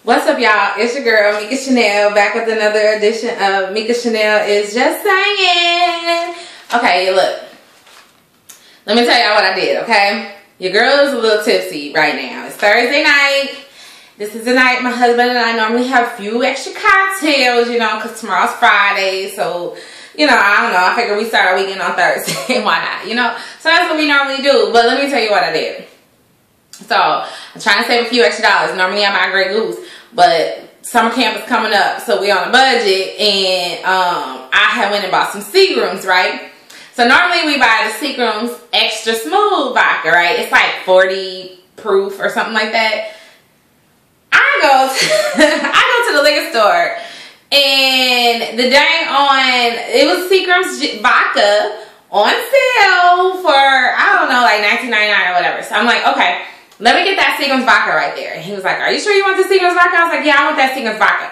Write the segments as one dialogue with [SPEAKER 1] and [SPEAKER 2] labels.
[SPEAKER 1] What's up, y'all? It's your girl, Mika Chanel, back with another edition of Mika Chanel is Just Saying. Okay, look. Let me tell y'all what I did, okay? Your girl is a little tipsy right now. It's Thursday night. This is the night my husband and I normally have a few extra cocktails, you know, because tomorrow's Friday. So, you know, I don't know. I figure we start our weekend on Thursday. Why not, you know? So that's what we normally do. But let me tell you what I did. So, I'm trying to save a few extra dollars. Normally I buy Grey Goose, but summer camp is coming up, so we on a budget, and I had went and bought some Seagrams, right? So normally we buy the Seagrams extra smooth vodka, right? It's like 40 proof or something like that. I go to the liquor store, and the dang it was Seagram's vodka on sale for, I don't know, like $19.99 or whatever. So I'm like, okay, let me get that Seagram's vodka right there. And he was like, are you sure you want the Seagram's vodka? I was like, yeah, I want that Seagram's vodka.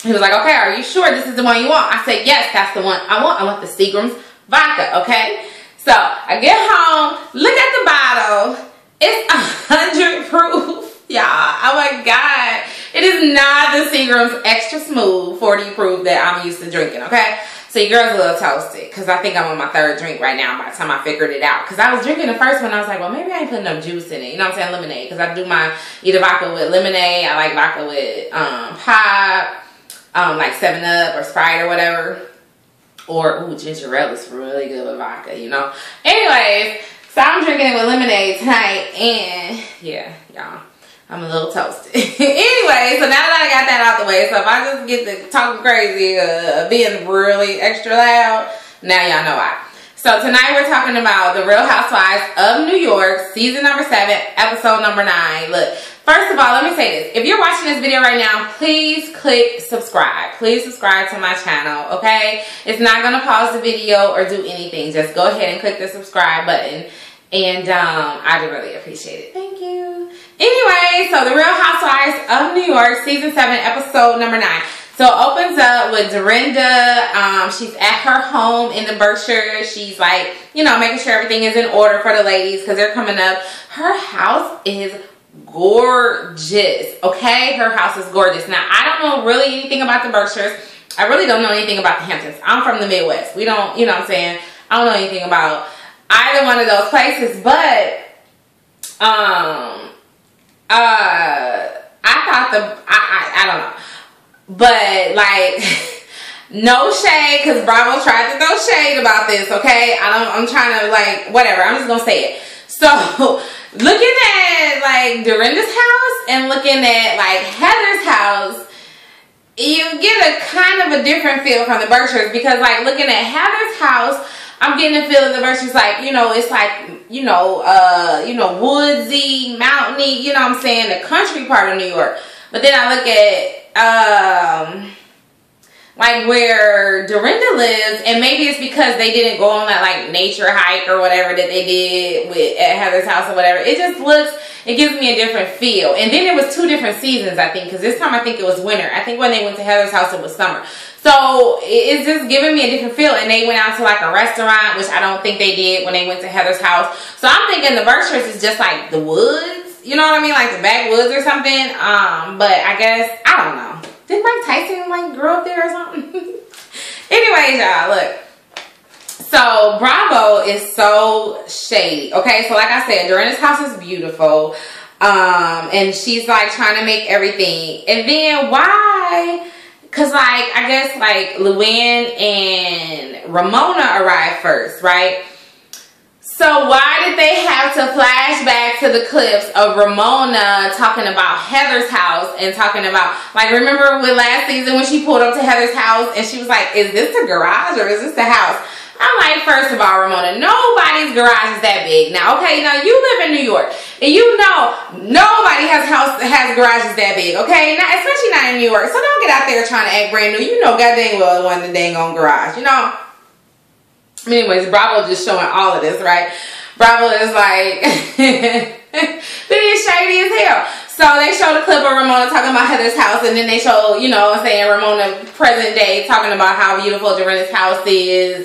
[SPEAKER 1] He was like, okay, are you sure this is the one you want? I said, yes, that's the one I want. I want the Seagram's vodka, okay? So I get home, look at the bottle. It's 100 proof, y'all. Oh my God. It is not the Seagram's extra smooth 40 proof that I'm used to drinking, okay? So your girl's a little toasted because I think I'm on my third drink right now by the time I figured it out. Because I was drinking the first one, I was like, well, maybe I ain't putting enough juice in it. You know what I'm saying? Lemonade. Because I do my either vodka with lemonade. I like vodka with pop, like 7-Up or Sprite or whatever. Or, ooh, ginger ale is really good with vodka, you know? Anyways, so I'm drinking it with lemonade tonight. And, yeah, y'all, I'm a little toasted. Anyway, so now that I got that out the way, so if I just get to talking crazy, being really extra loud, now y'all know why. So tonight we're talking about The Real Housewives of New York, season number 7, episode number 9. Look, first of all, let me say this. If you're watching this video right now, please click subscribe. Please subscribe to my channel, okay? It's not going to pause the video or do anything. Just go ahead and click the subscribe button. And I do really appreciate it. Thank you. Anyway, so The Real Housewives of New York, season 7, episode number 9. So it opens up with Dorinda. She's at her home in the Berkshire. She's like, you know, making sure everything is in order for the ladies because they're coming up. Her house is gorgeous, okay? Her house is gorgeous. Now, I don't know really anything about the Berkshires. I really don't know anything about the Hamptons. I'm from the Midwest. We don't, you know what I'm saying? I don't know anything about either one of those places, but I thought I don't know. But like, no shade, because Bravo tried to throw shade about this, okay? I'm trying to like, whatever, I'm just gonna say it. So, looking at like Dorinda's house and looking at like Heather's house, you get a kind of a different feel from the Berkshires, because like looking at Heather's house, I'm getting a feel of the Berkshires like, you know, it's like, you know, woodsy, mountainy, you know what I'm saying, the country part of New York. But then I look at like where Dorinda lives, and maybe it's because they didn't go on that like nature hike or whatever that they did at Heather's house or whatever. It just looks, it gives me a different feel. And then it was 2 different seasons, I think, because this time I think it was winter. I think when they went to Heather's house it was summer. So it's just giving me a different feel. And they went out to like a restaurant, which I don't think they did when they went to Heather's house. So I'm thinking the Berkshires is just like the woods. You know what I mean? Like the backwoods or something. But I guess, I don't know. Did Mike Tyson like grow up there or something? Anyways, y'all, look. So Bravo is so shady. Okay, so like I said, Dorinda's house is beautiful. And she's like trying to make everything. And then why? Because like, I guess like Luann and Ramona arrived first, right? So why did they have to flash back to the clips of Ramona talking about Heather's house and talking about, like, remember with last season when she pulled up to Heather's house and she was like, is this the garage or is this the house? I'm like, first of all, Ramona, nobody's garage is that big. Now, okay, now you live in New York and you know nobody has garages that big, okay? Now, especially not in New York. So don't get out there trying to act brand new. You know god dang well the one the dang on garage, you know? Anyways, Bravo just showing all of this, right? Bravo is like, being shady as hell. So they show the clip of Ramona talking about Heather's house, and then they show, you know, saying Ramona present day talking about how beautiful Dorinda's house is,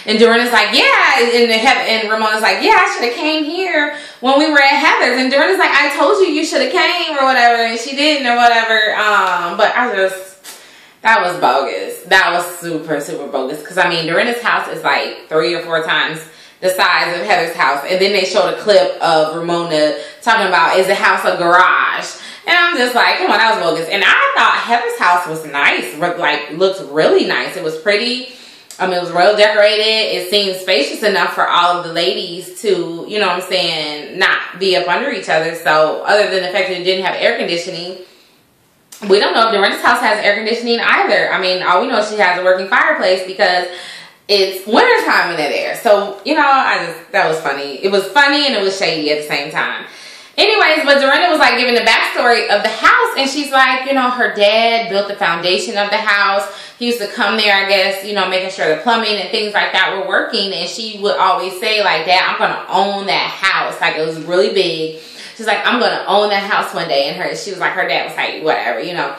[SPEAKER 1] And Dorinda's like, yeah. And Ramona's like, yeah, I should have came here when we were at Heather's. And Dorinda's like, I told you you should have came or whatever. And she didn't or whatever. But that was bogus. That was super, super bogus. Because, I mean, Dorinda's house is like 3 or 4 times the size of Heather's house. And then they showed a clip of Ramona talking about, is the house a garage? And I'm just like, come on, that was bogus. And I thought Heather's house was nice. Like, looked really nice. It was pretty. It was well decorated. It seemed spacious enough for all of the ladies to, you know what I'm saying, not be up under each other. So, other than the fact that it didn't have air conditioning, we don't know if Dorinda's house has air conditioning either. I mean, all we know is she has a working fireplace because it's wintertime in there. So, you know, that was funny. It was funny and it was shady at the same time. Anyways, but Dorinda was like giving the backstory of the house, and she's like, you know, her dad built the foundation of the house. He used to come there, I guess, you know, making sure the plumbing and things like that were working. And she would always say, like, Dad, I'm going to own that house. Like, it was really big. She's like, I'm going to own that house one day. And she was like, her dad was like, whatever, you know.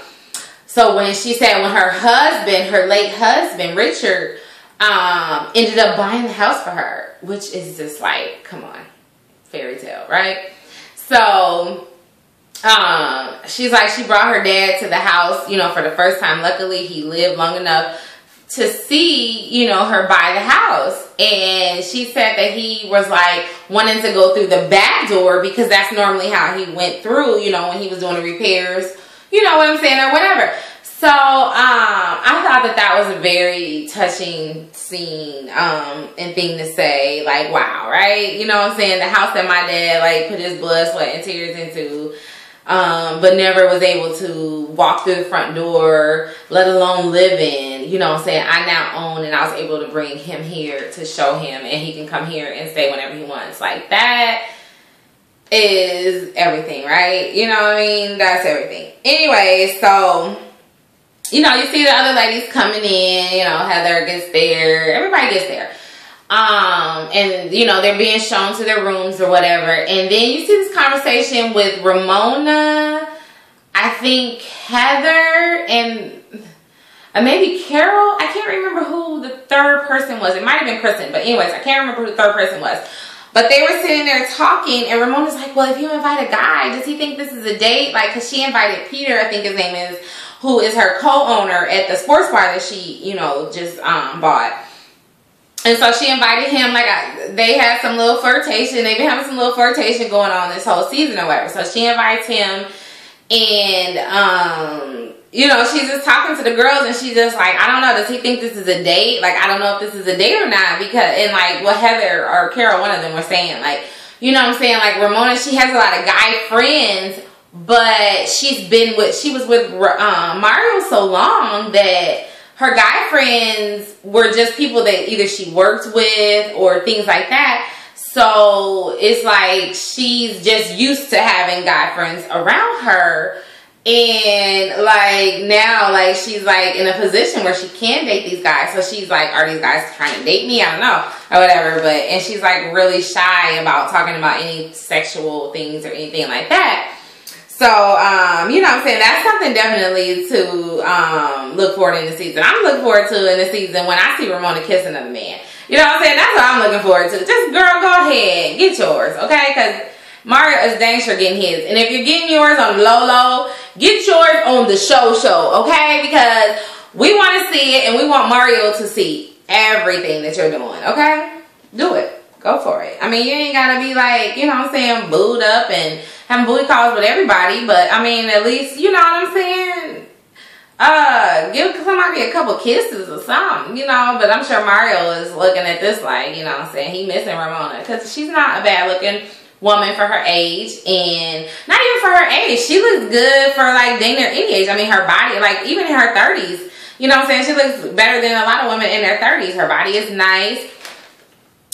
[SPEAKER 1] So when she said when her husband, her late husband, Richard, ended up buying the house for her, which is just like, come on, fairy tale, right? So she's like, she brought her dad to the house, you know, for the first time. Luckily, he lived long enough to see, you know, her buy the house. And she said that he was like wanting to go through the back door because that's normally how he went through, you know, when he was doing the repairs, you know what I'm saying, or whatever. So I thought that was a very touching scene and thing to say, like, wow, right? You know what I'm saying? The house that my dad like put his blood, sweat, and tears into, but never was able to walk through the front door, let alone live in. You know what I'm saying? I now own, and I was able to bring him here to show him, and he can come here and stay whenever he wants. Like, that is everything, right? You know what I mean? That's everything. Anyway, so, you know, you see the other ladies coming in, you know, Heather gets there, everybody gets there. And, you know, they're being shown to their rooms or whatever. And then you see this conversation with Ramona, I think Heather, and maybe Carol. I can't remember who the third person was. It might have been Kristen, but anyways, I can't remember who the third person was. But they were sitting there talking, and Ramona's like, well, if you invite a guy, does he think this is a date? Like, because she invited Peter, I think his name is, who is her co-owner at the sports bar that she, you know, just bought. And so she invited him, like, they had some little flirtation. They've been having some little flirtation going on this whole season or whatever. So she invites him, and, you know, she's just talking to the girls, and she's just like, I don't know, does he think this is a date? Like, I don't know if this is a date or not, because, and like what Heather or Carol, one of them, were saying, like, you know what I'm saying? Like, Ramona, she has a lot of guy friends, but she was with Mario so long that her guy friends were just people that either she worked with or things like that. So it's like she's just used to having guy friends around her. And like now, like she's like in a position where she can date these guys. So she's like, are these guys trying to date me? I don't know, or whatever. But, and she's like really shy about talking about any sexual things or anything like that. So, you know what I'm saying? That's something definitely to look forward in the season. I'm looking forward to in the season when I see Ramona kiss another man. You know what I'm saying? That's what I'm looking forward to. Just, girl, go ahead. Get yours, okay? Because Mario is dang sure getting his. And if you're getting yours on the low, get yours on the show, okay? Because we want to see it, and we want Mario to see everything that you're doing, okay? Do it. Go for it. I mean, you ain't got to be like, you know what I'm saying, booed up and having booty calls with everybody. But, I mean, at least, you know what I'm saying? Give somebody a couple kisses or something, you know. But I'm sure Mario is looking at this like, you know what I'm saying, he missing Ramona. Because she's not a bad-looking woman for her age. And not even for her age. She looks good for, like, dang near any age. I mean, her body, like, even in her 30s, you know what I'm saying? She looks better than a lot of women in their 30s. Her body is nice.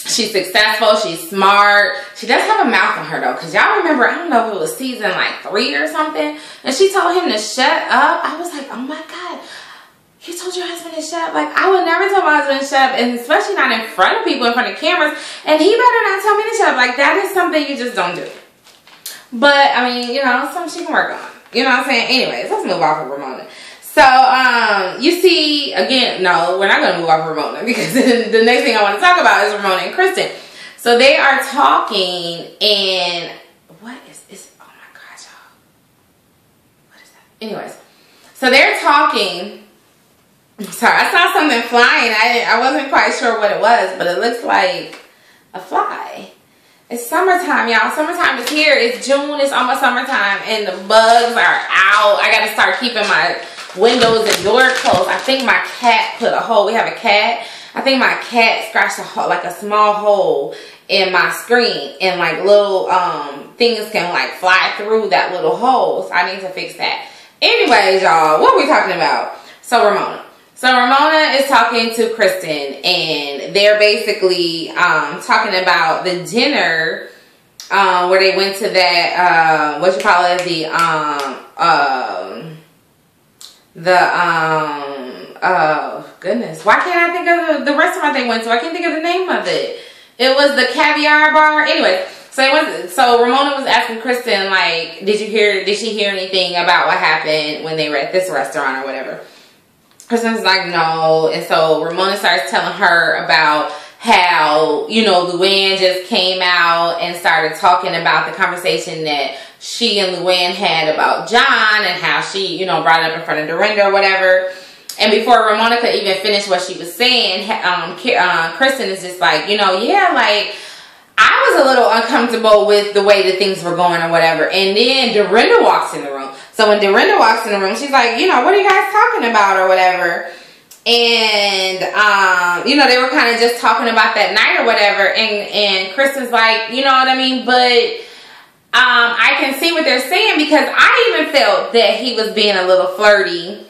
[SPEAKER 1] She's successful. She's smart. She does have a mouth on her, though. Because y'all remember, I don't know if it was season, like, 3 or something. And she told him to shut up. I was like, oh, my God. You told your husband to shut up? Like, I would never tell my husband to shut up. And especially not in front of people, in front of cameras. And he better not tell me to shut up. Like, that is something you just don't do. But, I mean, you know, something she can work on. You know what I'm saying? Anyways, let's move off of Ramona. So, you see, again, no, we're not going to move off Ramona because the next thing I want to talk about is Ramona and Kristen. So they are talking, and what is this? Oh my gosh, y'all. What is that? Anyways, so they're talking. Sorry, I saw something flying. I wasn't quite sure what it was, but it looks like a fly. It's summertime, y'all. Summertime is here. It's June. It's almost summertime, and the bugs are out. I got to start keeping my windows and door closed. I think my cat put a hole. We have a cat. I think my cat scratched a hole, like a small hole in my screen, and like little things can like fly through that little hole. So I need to fix that. Anyways, y'all, what are we talking about? So Ramona. So Ramona is talking to Kristen, and they're basically talking about the dinner where they went to that what you call it, oh goodness, why can't I think of the restaurant they went to? I can't think of the name of it. It was the caviar bar. Anyway, so Ramona was asking Kristen, like, did she hear anything about what happened when they were at this restaurant or whatever? Kristen's like, no. And so Ramona starts telling her about how, you know, Luann just came out and started talking about the conversation that she and Luann had about John, and how she, you know, brought it up in front of Dorinda or whatever. And before Ramona could even finish what she was saying, Kristen is just like, you know, yeah, like, I was a little uncomfortable with the way that things were going or whatever. And then Dorinda walks in the room. So when Dorinda walks in the room, she's like, you know, what are you guys talking about or whatever? And, you know, they were kind of just talking about that night or whatever. And Kristen's like, you know what I mean? But I can see what they're saying, because I even felt that he was being a little flirty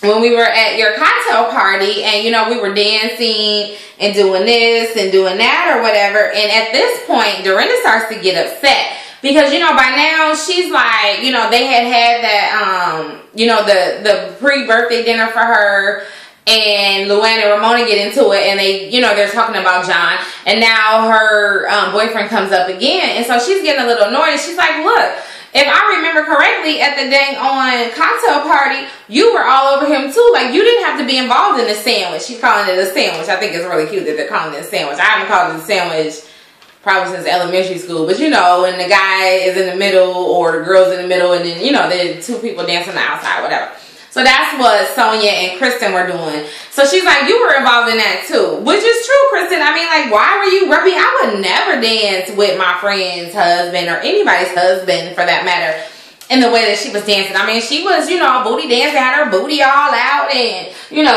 [SPEAKER 1] when we were at your cocktail party, and, you know, we were dancing and doing this and doing that or whatever. And at this point, Dorinda starts to get upset, because, you know, by now she's like, you know, they had that, you know, the pre-birthday dinner for her, and Luann and Ramona get into it, and they, you know, they're talking about John, and now her boyfriend comes up again, and so she's getting a little annoyed. She's like, look, if I remember correctly, at the dang on cocktail party, you were all over him too. Like, you didn't have to be involved in the sandwich. She's calling it a sandwich. I think it's really cute that they're calling it a sandwich. I haven't called it a sandwich probably since elementary school. But, you know, when the guy is in the middle or the girl's in the middle, and then, you know, there's two people dancing on the outside, whatever. So that's what Sonia and Kristen were doing. So she's like, you were involved in that too. Which is true, Kristen. I mean, like, why were you rubbing? I would never dance with my friend's husband, or anybody's husband for that matter, in the way that she was dancing. I mean, she was, you know, booty dancing, had her booty all out, and, you know,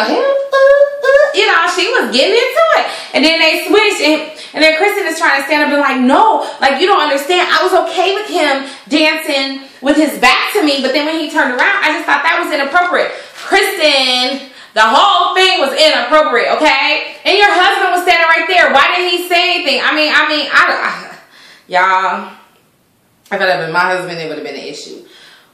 [SPEAKER 1] you know, she was getting into it. And then they switched, and then Kristen is trying to stand up and like, no, like, you don't understand. I was okay with him dancing with his back to me, but then when he turned around, I just thought that was inappropriate. Kristen, the whole thing was inappropriate, okay? And your husband was standing right there. Why didn't he say anything? I mean, y'all, if it had been my husband, it would have been an issue.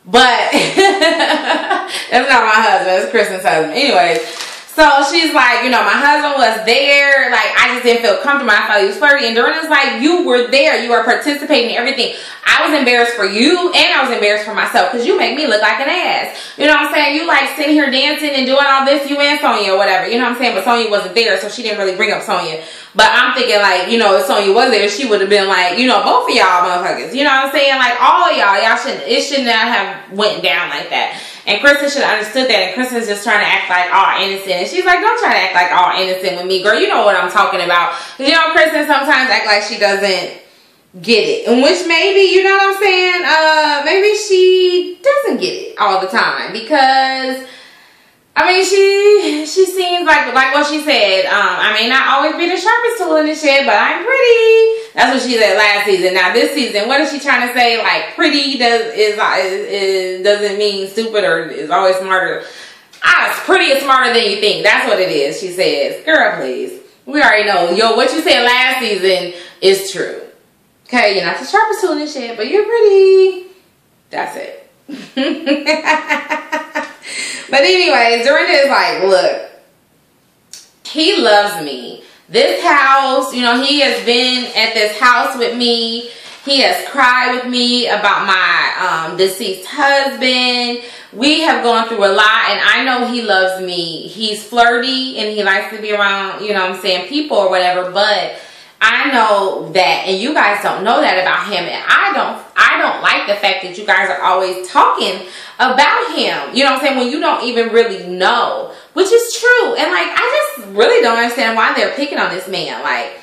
[SPEAKER 1] But that's not my husband, it's Kristen's husband. Anyways, so she's like, you know, my husband was there. Like, I just didn't feel comfortable. I thought he was flirty. And Dorinda's like, you were there. You were participating in everything. I was embarrassed for you, and I was embarrassed for myself, because you make me look like an ass. You know what I'm saying? You like sitting here dancing and doing all this, you and Sonia or whatever. You know what I'm saying? But Sonia wasn't there, so she didn't really bring up Sonia. But I'm thinking, like, you know, if Sonia was there, she would have been like, you know, both of y'all motherfuckers. You know what I'm saying? Like, all y'all it should not have went down like that. And Kristen should have understood that. And Kristen's just trying to act like all innocent. And she's like, don't try to act like all innocent with me, girl. You know what I'm talking about. You know, Kristen sometimes act like she doesn't get it. And which maybe, you know what I'm saying? Maybe she doesn't get it all the time. Because, I mean, she seems like what she said. I may not always be the sharpest tool in the shed, but I'm pretty. That's what she said last season. Now this season, what is she trying to say? Like, pretty doesn't mean stupid or is always smarter. Pretty is smarter than you think. That's what it is, she says. Girl, please. We already know. Yo, what you said last season is true. Okay, you're not the sharpest tool in the shed, but you're pretty. That's it. But anyways, Dorinda is like, look, he loves me. This house, you know, he has been at this house with me, He has cried with me about my deceased husband. We have gone through a lot, and I know he loves me. He's flirty, and he likes to be around, you know what I'm saying, people or whatever, but I know that, and you guys don't know that about him, and I don't like the fact that you guys are always talking about him. You know what I'm saying? When you don't even really know, which is true. And like, I just really don't understand why they're picking on this man. Like,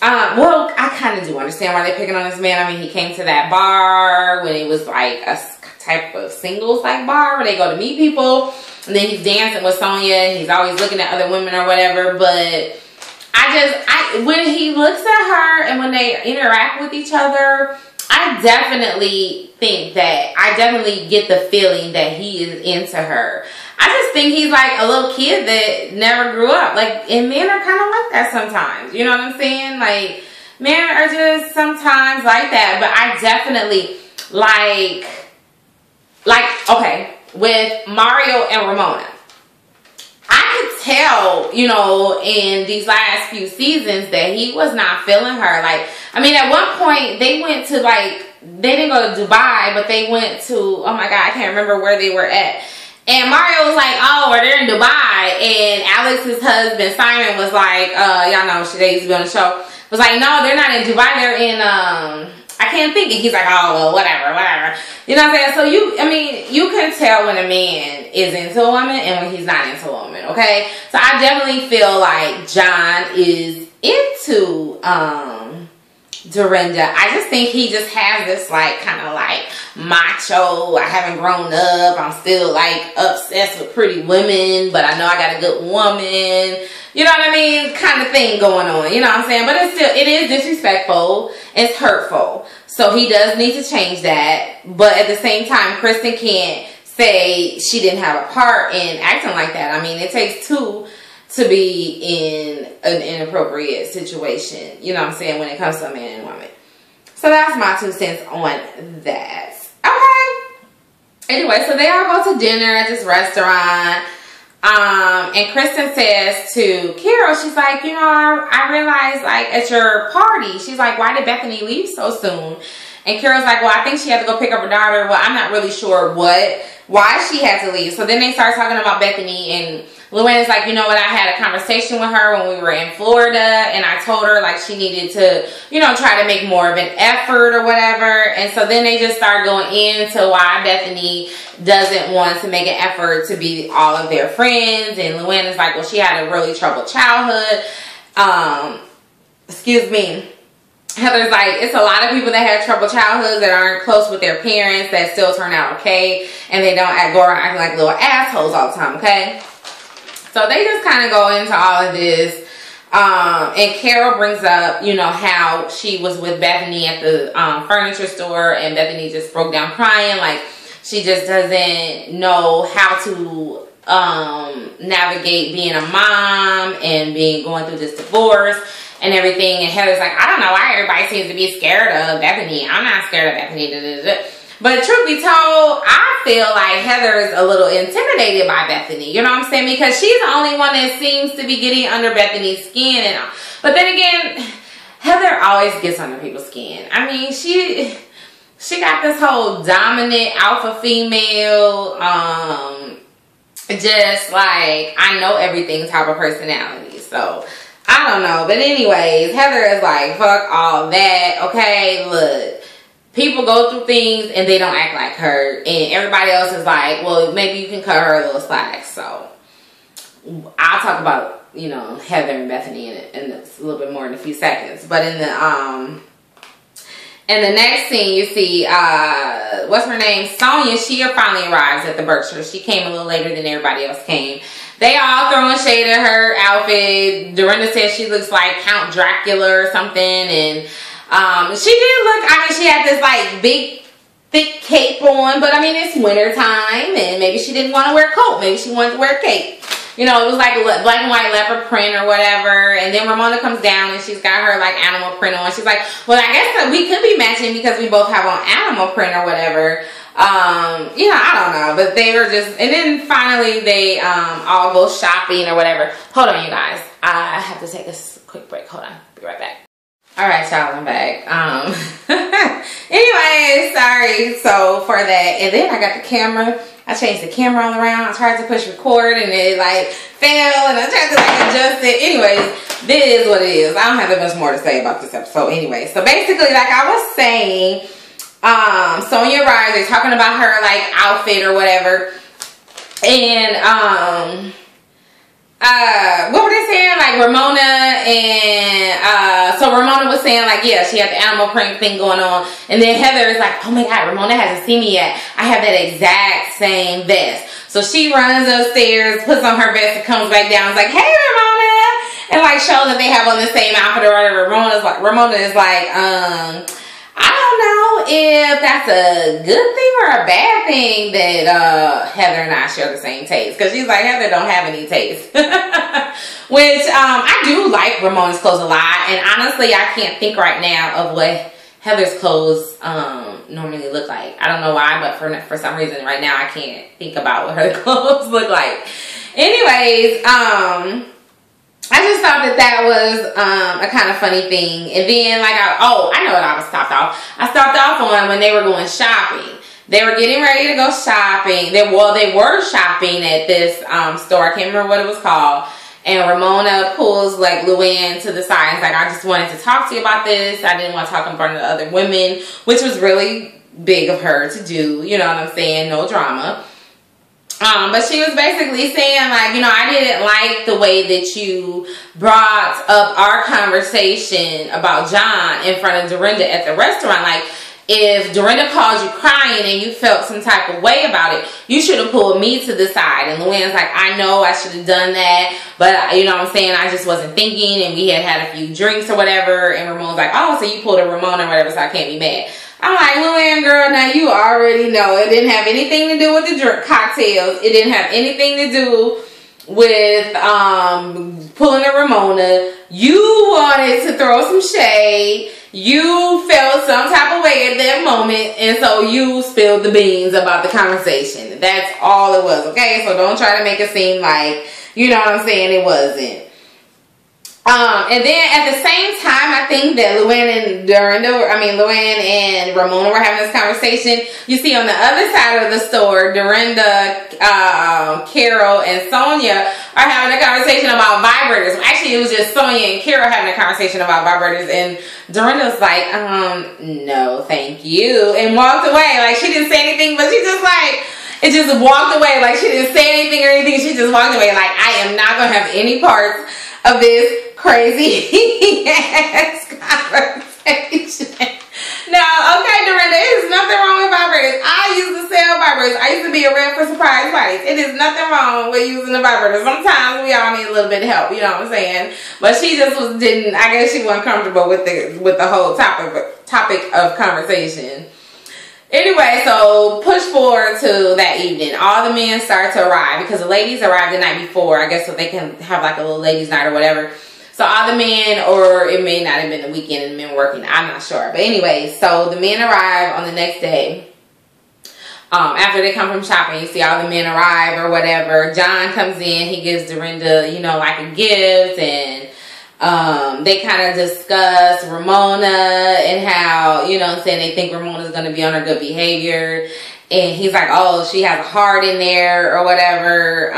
[SPEAKER 1] well, I kind of do understand why they're picking on this man. I mean, he came to that bar when it was like a type of singles like bar where they go to meet people, and then he's dancing with Sonya. He's always looking at other women or whatever, but when he looks at her and when they interact with each other, I definitely get the feeling that he is into her. I just think he's like a little kid that never grew up. Like, and men are kind of like that sometimes. You know what I'm saying? Like, men are just sometimes like that. But I definitely okay, with Mario and Ramona, I could tell, you know, in these last few seasons that he was not feeling her. Like, I mean, at one point they went to like, they didn't go to Dubai, but they went to, oh my God, I can't remember where they were at. And Mario was like, oh, well, they're in Dubai. And Alex's husband, Simon, was like, y'all know, they used to be on the show, was like, no, they're not in Dubai, they're in, I can't think. And he's like, oh, well, whatever. You know what I'm saying? So you can tell when a man is into a woman and when he's not into a woman, okay? So I definitely feel like John is into, Dorinda. I just think he just has this like kind of like macho, I haven't grown up, I'm still like obsessed with pretty women, but I know I got a good woman, you know what I mean, kind of thing going on, you know what I'm saying? But it is disrespectful, it's hurtful, so he does need to change that. But at the same time, Kristen can't say she didn't have a part in acting like that. I mean, it takes two to be in an inappropriate situation, you know what I'm saying, when it comes to a man and woman. So that's my 2 cents on that. Okay. Anyway, so they all go to dinner at this restaurant. And Kristen says to Carol, she's like, you know, I realized like at your party, she's like, why did Bethany leave so soon? And Carol's like, well, I think she had to go pick up her daughter. Well, I'm not really sure why she had to leave. So then they start talking about Bethany, and Luann's like, you know what, I had a conversation with her when we were in Florida, and I told her like she needed to, you know, try to make more of an effort or whatever. And so then they just start going into why Bethany doesn't want to make an effort to be all of their friends. And Luann is like, well, she had a really troubled childhood. Excuse me. Heather's like, it's a lot of people that have troubled childhoods that aren't close with their parents that still turn out okay, and they don't go around acting like little assholes all the time, okay? So they just kind of go into all of this. And Carol brings up, you know, how she was with Bethany at the furniture store, and Bethany just broke down crying. Like, she just doesn't know how to navigate being a mom and going through this divorce and everything. And Heather's like, I don't know why everybody seems to be scared of Bethany. I'm not scared of Bethany. But truth be told, I feel like Heather is a little intimidated by Bethany. You know what I'm saying? Because she's the only one that seems to be getting under Bethany's skin. And but then again, Heather always gets under people's skin. I mean, she got this whole dominant alpha female, just like I know everything type of personality. So I don't know. But anyways, Heather is like, fuck all that. Okay, look. People go through things and they don't act like her. And everybody else is like, well, maybe you can cut her a little slack. So I'll talk about, you know, Heather and Bethany in a little bit more in a few seconds. But in the next scene, you see, what's her name? Sonya. She finally arrives at the Berkshire. She came a little later than everybody else came. They all throwing shade at her outfit. Dorinda says she looks like Count Dracula or something. And she did look, I mean, she had this like big, thick cape on. But I mean, it's winter time. And maybe she didn't want to wear a coat. Maybe she wanted to wear a cape. You know, it was like a black and white leopard print or whatever. And then Ramona comes down and she's got her like animal print on. She's like, well, I guess that we could be matching because we both have on animal print or whatever. You know, I don't know. But they were just, and then finally they all go shopping or whatever. Hold on, you guys. I have to take a quick break. Hold on. Be right back. All right, y'all, I'm back. Anyway, sorry. So for that, and then I got the camera. I changed the camera all around. I tried to push record and it like fell, and I tried to like adjust it. Anyways, this is what it is. I don't have that much more to say about this episode. Anyway, so basically, like I was saying, Sonya arrives. They're talking about her like outfit or whatever, and what were they saying? Like Ramona and so Ramona was saying like, yeah, she had the animal print thing going on, and then Heather is like, oh my god, Ramona hasn't seen me yet. I have that exact same vest. So she runs upstairs, puts on her vest, and comes back down. It's like, hey Ramona, and like shows that they have on the same outfit or whatever. Ramona is like, I don't know if that's a good thing or a bad thing that Heather and I share the same taste. Because she's like, Heather don't have any taste. Which I do like Ramona's clothes a lot. And honestly, I can't think right now of what Heather's clothes normally look like. I don't know why, but for some reason right now I can't think about what her clothes look like. Anyways, I just thought that was a kind of funny thing. And then like, I know what I was stopped off. I stopped off on when they were going shopping. They were getting ready to go shopping. They were shopping at this store. I can't remember what it was called. And Ramona pulls like Luann to the side. It's like, I just wanted to talk to you about this. I didn't want to talk in front of the other women, which was really big of her to do. You know what I'm saying? No drama. But she was basically saying like, you know, I didn't like the way that you brought up our conversation about John in front of Dorinda at the restaurant. Like, if Dorinda called you crying and you felt some type of way about it, you should have pulled me to the side. And Luann's like, I know I should have done that, but you know what I'm saying, I just wasn't thinking, and we had a few drinks or whatever. And Ramona's like, oh, so you pulled a Ramona or whatever, so I can't be mad. I'm like, Luann, girl, now you already know. It didn't have anything to do with the drink cocktails. It didn't have anything to do with pulling a Ramona. You wanted to throw some shade. You felt some type of way at that moment, and so you spilled the beans about the conversation. That's all it was, okay? So don't try to make it seem like, you know what I'm saying, it wasn't. And then at the same time, I think that Luann and Ramona were having this conversation. You see on the other side of the store, Dorinda, Carol, and Sonya are having a conversation about vibrators. Actually, it was just Sonya and Carol having a conversation about vibrators, and Dorinda was like, no, thank you, and walked away. Like, she didn't say anything, but she just like, it just walked away. Like, she didn't say anything or anything. She just walked away. Like, I am not going to have any parts of this crazy ass conversation. Now, okay, Dorinda, it is nothing wrong with vibrators. I used to sell vibrators. I used to be a rep for surprise parties. It is nothing wrong with using the vibrators. Sometimes we all need a little bit of help, you know what I'm saying? But she just didn't, I guess she wasn't comfortable with the whole topic of conversation. Anyway, so push forward to that evening. All the men start to arrive because the ladies arrived the night before, I guess, so they can have like a little ladies' night or whatever. So all the men, or it may not have been the weekend and the men working, I'm not sure. But anyway, so the men arrive on the next day. After they come from shopping, you see all the men arrive or whatever. John comes in, he gives Dorinda, you know, like a gift, and they kind of discuss Ramona and how, you know what I'm saying, they think Ramona's going to be on her good behavior. And he's like, oh, she has a heart in there or whatever.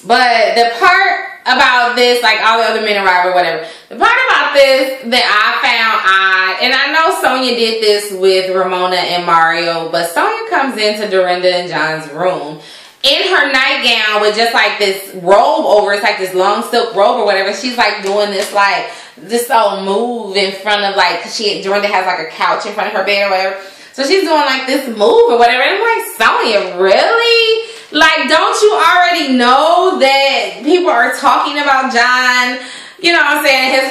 [SPEAKER 1] But the part about this, like all the other men arrive or whatever, the part about this that I found odd, and I know Sonya did this with Ramona and Mario, but Sonya comes into Dorinda and John's room in her nightgown with just like this robe over. It's like this long silk robe or whatever. She's like doing this like this old move in front of like, Dorinda has like a couch in front of her bed or whatever. So she's doing like this move or whatever. And I'm like, Sonya, really? Like, don't you already know that people are talking about John, you know what I'm saying, his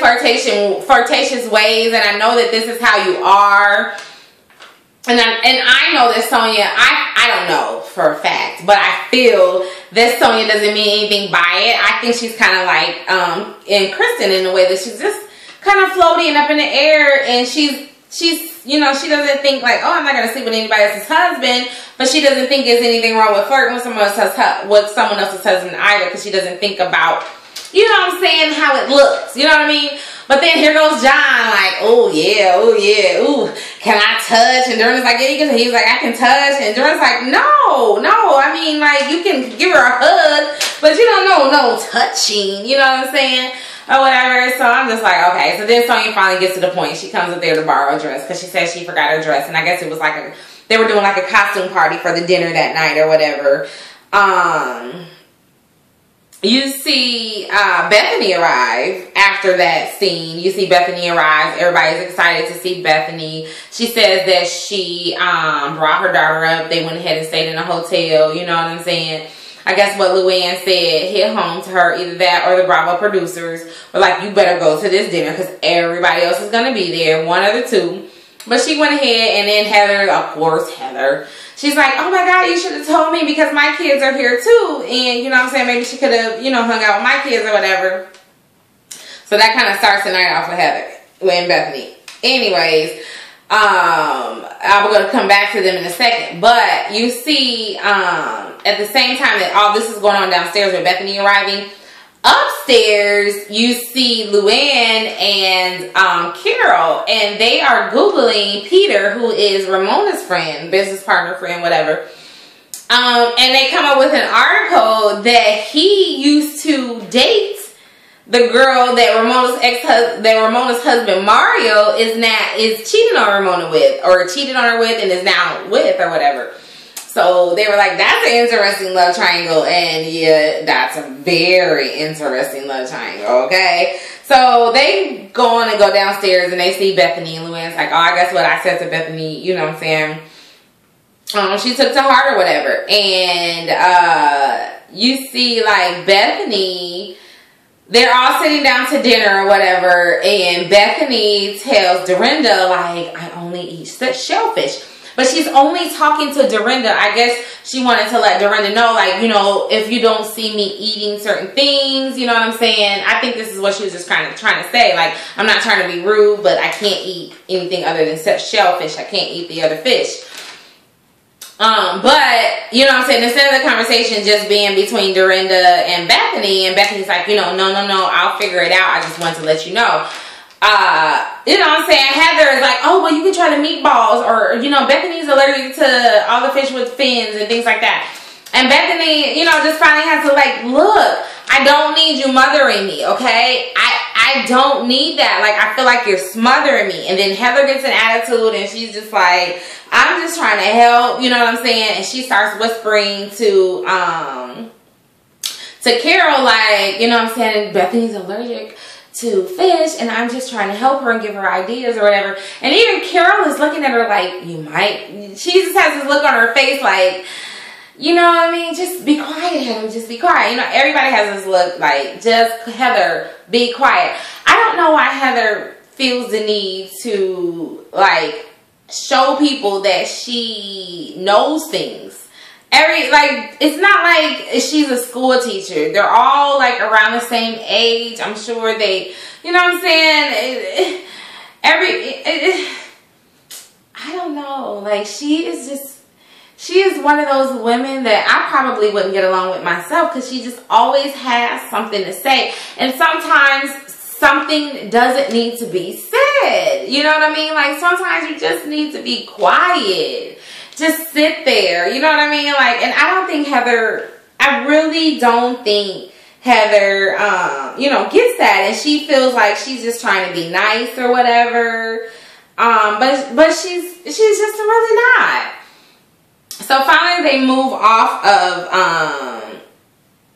[SPEAKER 1] flirtatious ways, and I know that this is how you are. And I know that Sonya, I don't know for a fact, but I feel that Sonya doesn't mean anything by it. I think she's kind of like in Kristen in a way that she's just kind of floating up in the air, and she's you know, she doesn't think like, oh, I'm not going to sleep with anybody else's husband, but she doesn't think there's anything wrong with flirting with someone else's husband either, because she doesn't think about you know what I'm saying, how it looks. You know what I mean? But then here goes John, like, oh yeah, ooh, can I touch? And Jordan's like, yeah, he's like, I can touch. And Jordan's like, no, I mean, like, you can give her a hug, but you don't know, no touching, you know what I'm saying? Or whatever. So I'm just like, okay. So then Sonya finally gets to the point. She comes up there to borrow a dress because she said she forgot her dress. And I guess it was like they were doing like a costume party for the dinner that night or whatever. You see Bethany arrive after that scene. You see Bethany arrive. Everybody's excited to see Bethany. She says that she brought her daughter up. They went ahead and stayed in a hotel. You know what I'm saying? I guess what Luann said hit home to her. Either that or the Bravo producers were like, you better go to this dinner because everybody else is going to be there. One of the two. But she went ahead, and then Heather, of course, Heather. She's like, oh my God, you should have told me because my kids are here too. And you know what I'm saying? Maybe she could have, you know, hung out with my kids or whatever. So that kind of starts the night off with Heather and Bethany. Anyways, I'm going to come back to them in a second. But you see, at the same time that all this is going on downstairs with Bethany arriving, upstairs, you see Luann and Carol, and they are Googling Peter, who is Ramona's friend, business partner, friend, whatever. And they come up with an article that he used to date the girl that Ramona's husband Mario is cheating on Ramona with, or cheated on her with, and is now with, or whatever. So they were like, that's an interesting love triangle. And yeah, that's a very interesting love triangle, okay? So they go on and go downstairs and they see Bethany, and Luann's like, oh, I guess what I said to Bethany, you know what I'm saying? She took to heart or whatever. And you see like Bethany, they're all sitting down to dinner or whatever. And Bethany tells Dorinda, like, I only eat shellfish. But she's only talking to Dorinda. I guess she wanted to let Dorinda know, like, you know, if you don't see me eating certain things, you know what I'm saying? I think this is what she was just trying to say. Like, I'm not trying to be rude, but I can't eat anything other than shellfish. I can't eat the other fish. But, you know what I'm saying? Instead of the conversation just being between Dorinda and Bethany's like, you know, no, I'll figure it out. I just want to let you know. You know what I'm saying? Heather is like, oh, well, you can try the meatballs, or, you know, Bethany's allergic to all the fish with fins and things like that. And Bethany, you know, just finally has to like, look, I don't need you mothering me, okay? I don't need that. Like, I feel like you're smothering me. And then Heather gets an attitude, and she's just like, I'm just trying to help, you know what I'm saying? And she starts whispering to Carol, like, you know what I'm saying, Bethany's allergic to fish, and I'm just trying to help her and give her ideas or whatever. And even Carol is looking at her like, you might. She just has this look on her face like, you know what I mean? Just be quiet, Heather. Just be quiet. You know, everybody has this look like, just, Heather, be quiet. I don't know why Heather feels the need to, like, show people that she knows things. It's not like she's a school teacher. They're all like around the same age. I'm sure they, you know what I'm saying? I don't know. Like, she is one of those women that I probably wouldn't get along with myself, because she just always has something to say. And sometimes something doesn't need to be said. You know what I mean? Like, sometimes you just need to be quiet. Just sit there, you know what I mean? Like, and I really don't think Heather, you know, gets that. And she feels like she's just trying to be nice or whatever. But she's just really not. So finally they move off of,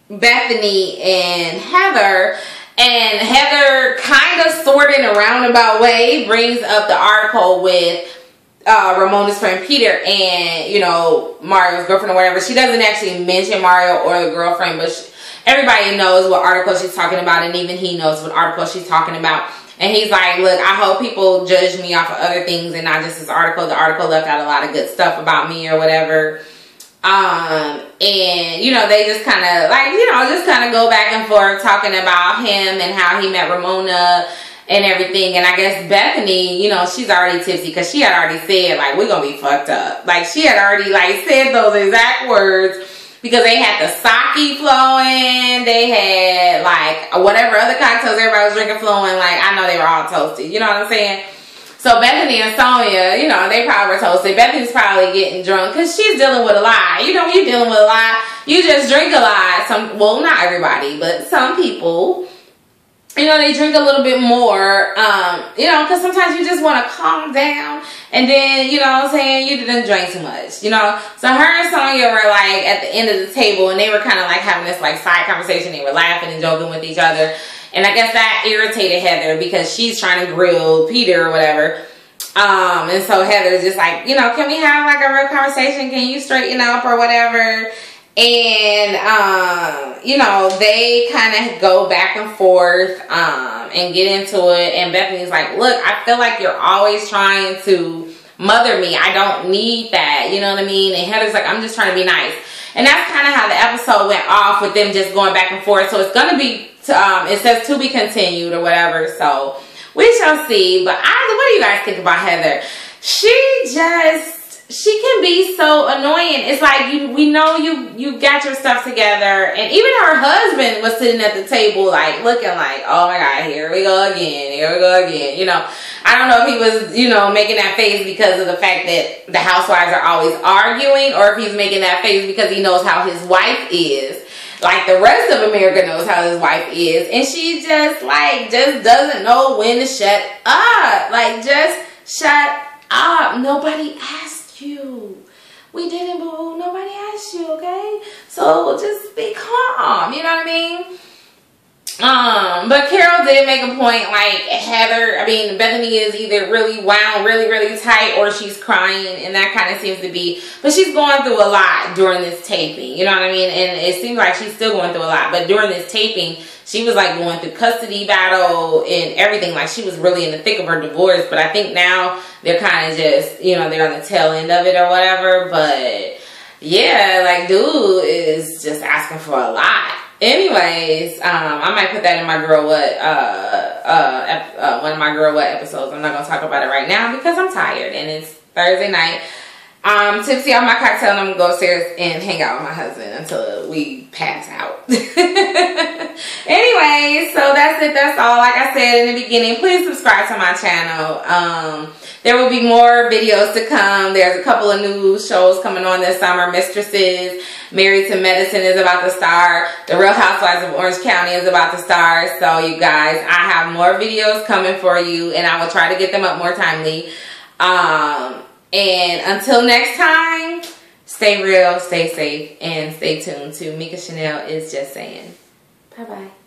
[SPEAKER 1] Bethany and Heather. And Heather kind of sort of in a roundabout way brings up the article with Ramona's friend Peter and, you know, Mario's girlfriend or whatever. She doesn't actually mention Mario or the girlfriend, but everybody knows what article she's talking about, and even he knows what article she's talking about. And he's like, look, I hope people judge me off of other things and not just this article. The article left out a lot of good stuff about me or whatever. And, you know, they just kind of, like, you know, just kind of go back and forth talking about him and how he met Ramona and everything. And I guess Bethany, you know, she's already tipsy because she had already said, like, we're gonna be fucked up. Like, she had already, like, said those exact words. because they had the sake flowing, they had like whatever other cocktails everybody was drinking flowing. Like, I know they were all toasted, you know what I'm saying? So Bethany and Sonia, you know, they probably were toasted. Bethany's probably getting drunk because she's dealing with a lot. You know, when you're dealing with a lot, you just drink a lot. Well, not everybody, but some people, you know, they drink a little bit more, you know, because sometimes you just want to calm down. And then, you know what I'm saying, you didn't drink too much, you know. So her and Sonia were like at the end of the table, and they were kind of like having this like side conversation. They were laughing and joking with each other. And I guess that irritated Heather because she's trying to grill Peter or whatever. And so Heather's just like, you know, can we have like a real conversation? Can you straighten up or whatever? And, you know, they kind of go back and forth and get into it. And Bethany's like, look, I feel like you're always trying to mother me. I don't need that. You know what I mean? And Heather's like, I'm just trying to be nice. And that's kind of how the episode went off, with them just going back and forth. So it's going to be, it says to be continued or whatever. So we shall see. But what do you guys think about Heather? She can be so annoying. It's like, we know you got your stuff together. And even her husband was sitting at the table like looking like, oh my God, here we go again. You know, I don't know if he was, you know, making that face because of the fact that the housewives are always arguing, or if he's making that face because he knows how his wife is. Like the rest of America knows how his wife is. And she just doesn't know when to shut up. Like, just shut up. Nobody asked you. We didn't, boo. Nobody asked you, okay? So just be calm. You know what I mean? But Carol did make a point, like Bethany is either really wound really tight, or she's crying, and that kind of seems to be, but she's going through a lot during this taping, you know what I mean? And it seems like she's still going through a lot, but during this taping, she was like going through custody battle and everything. Like, she was really in the thick of her divorce, but I think now they're kind of just, you know, they're on the tail end of it or whatever. But yeah, like, dude is just asking for a lot. Anyways, I might put that in my Girl What, one of my Girl What episodes. I'm not going to talk about it right now because I'm tired and it's Thursday night. Tipsy on my cocktail, and I'm going to go upstairs and hang out with my husband until we pass out. Anyway, so that's it. That's all. Like I said in the beginning, please subscribe to my channel. There will be more videos to come. There's a couple of new shows coming on this summer. Mistresses, Married to Medicine is about to start. The Real Housewives of Orange County is about to start. So you guys, I have more videos coming for you, and I will try to get them up more timely. And until next time, stay real, stay safe, and stay tuned to Mika Chanel Is Just Saying. Bye-bye.